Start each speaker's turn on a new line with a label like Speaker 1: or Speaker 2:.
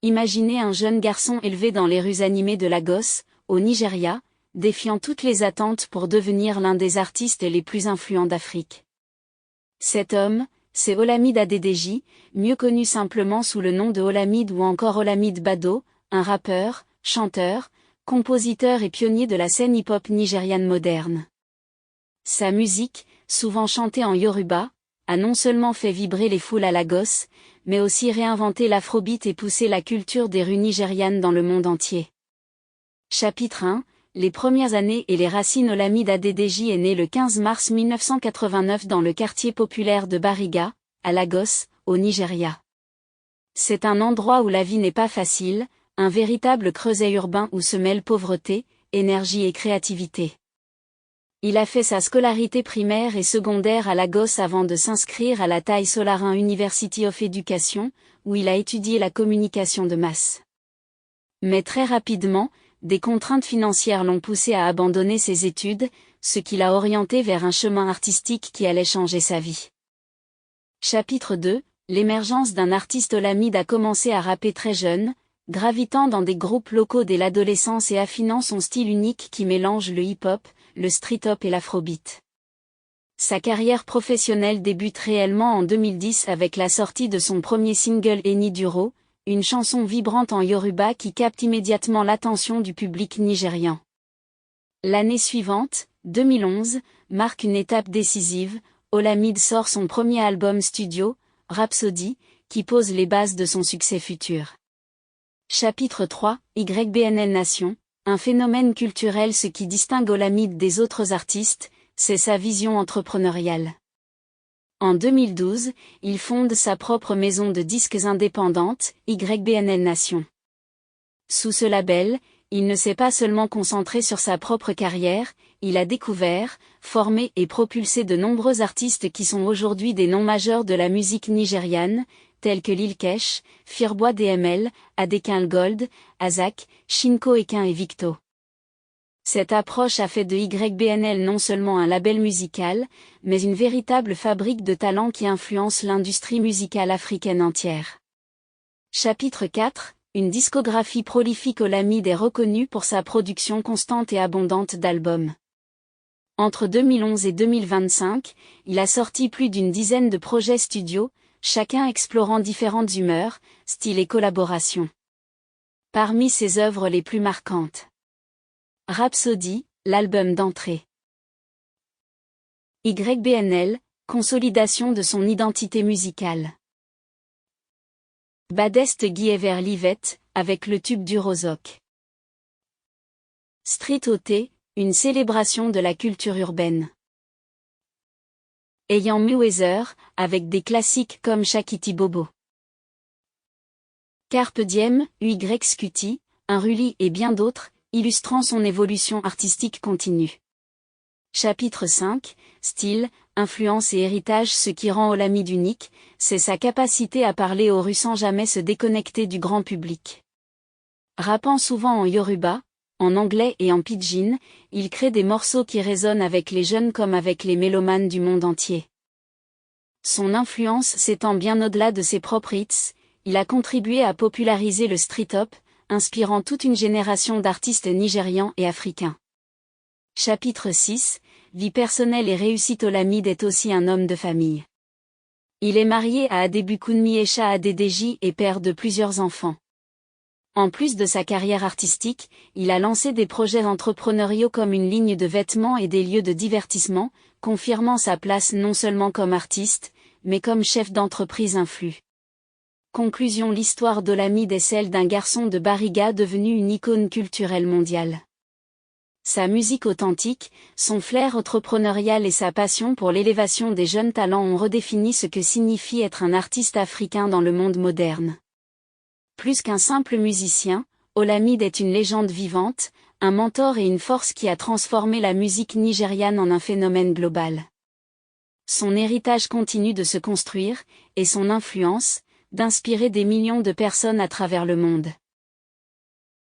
Speaker 1: Imaginez un jeune garçon élevé dans les rues animées de Lagos, au Nigeria, défiant toutes les attentes pour devenir l'un des artistes les plus influents d'Afrique. Cet homme, c'est Olamide Adédèjì, mieux connu simplement sous le nom de Olamide ou encore Olamide Baddo, un rappeur, chanteur, compositeur et pionnier de la scène hip-hop nigériane moderne. Sa musique, souvent chantée en yoruba, a non seulement fait vibrer les foules à Lagos, mais aussi réinventé l'afrobeat et poussé la culture des rues nigérianes dans le monde entier. Chapitre 1, les premières années et les racines. Olamide Adédèjì est né le 15 mars 1989 dans le quartier populaire de Bariga, à Lagos, au Nigeria. C'est un endroit où la vie n'est pas facile, un véritable creuset urbain où se mêlent pauvreté, énergie et créativité. Il a fait sa scolarité primaire et secondaire à Lagos avant de s'inscrire à la Tai Solarin University of Education, où il a étudié la communication de masse. Mais très rapidement, des contraintes financières l'ont poussé à abandonner ses études, ce qui l'a orienté vers un chemin artistique qui allait changer sa vie. Chapitre 2, l'émergence d'un artiste. Olamide a commencé à rapper très jeune, gravitant dans des groupes locaux dès l'adolescence et affinant son style unique qui mélange le hip-hop, le street-hop et l'afrobeat. Sa carrière professionnelle débute réellement en 2010 avec la sortie de son premier single Eni Duro, une chanson vibrante en yoruba qui capte immédiatement l'attention du public nigérian. L'année suivante, 2011, marque une étape décisive. Olamide sort son premier album studio, Rhapsody, qui pose les bases de son succès futur. Chapitre 3, YBNL Nation, un phénomène culturel. Ce qui distingue Olamide des autres artistes, c'est sa vision entrepreneuriale. En 2012, il fonde sa propre maison de disques indépendante, YBNL Nation. Sous ce label, il ne s'est pas seulement concentré sur sa propre carrière, il a découvert, formé et propulsé de nombreux artistes qui sont aujourd'hui des noms majeurs de la musique nigériane, tels que Lil Kesh, Firboy DML, Adekinle Gold, Azak, Shinko Ekin et Victo. Cette approche a fait de YBNL non seulement un label musical, mais une véritable fabrique de talents qui influence l'industrie musicale africaine entière. Chapitre 4, une discographie prolifique. Olamide est reconnu pour sa production constante et abondante d'albums. Entre 2011 et 2025, il a sorti plus d'une dizaine de projets studio, chacun explorant différentes humeurs, styles et collaborations. Parmi ses œuvres les plus marquantes: Rhapsody, l'album d'entrée. YBNL, consolidation de son identité musicale. Baddest Guy Ever Livet, avec le tube du Rozok. Street OT, une célébration de la culture urbaine. Ayant Mayweather, avec des classiques comme Shakity Bobo. Carpe Diem, YQT, un Rully et bien d'autres, illustrant son évolution artistique continue. Chapitre 5, style, influence et héritage. Ce qui rend Olamide unique, c'est sa capacité à parler aux rues sans jamais se déconnecter du grand public. Rappant souvent en yoruba, en anglais et en pidgin, il crée des morceaux qui résonnent avec les jeunes comme avec les mélomanes du monde entier. Son influence s'étend bien au-delà de ses propres hits, il a contribué à populariser le street-hop, inspirant toute une génération d'artistes nigérians et africains. Chapitre 6, vie personnelle et réussite. Olamide est aussi un homme de famille. Il est marié à Adebukunmi Esha Adédèjì et père de plusieurs enfants. En plus de sa carrière artistique, il a lancé des projets entrepreneuriaux comme une ligne de vêtements et des lieux de divertissement, confirmant sa place non seulement comme artiste, mais comme chef d'entreprise influent. Conclusion: l'histoire d'Olamide est celle d'un garçon de Bariga devenu une icône culturelle mondiale. Sa musique authentique, son flair entrepreneurial et sa passion pour l'élévation des jeunes talents ont redéfini ce que signifie être un artiste africain dans le monde moderne. Plus qu'un simple musicien, Olamide est une légende vivante, un mentor et une force qui a transformé la musique nigériane en un phénomène global. Son héritage continue de se construire, et son influence, d'inspirer des millions de personnes à travers le monde.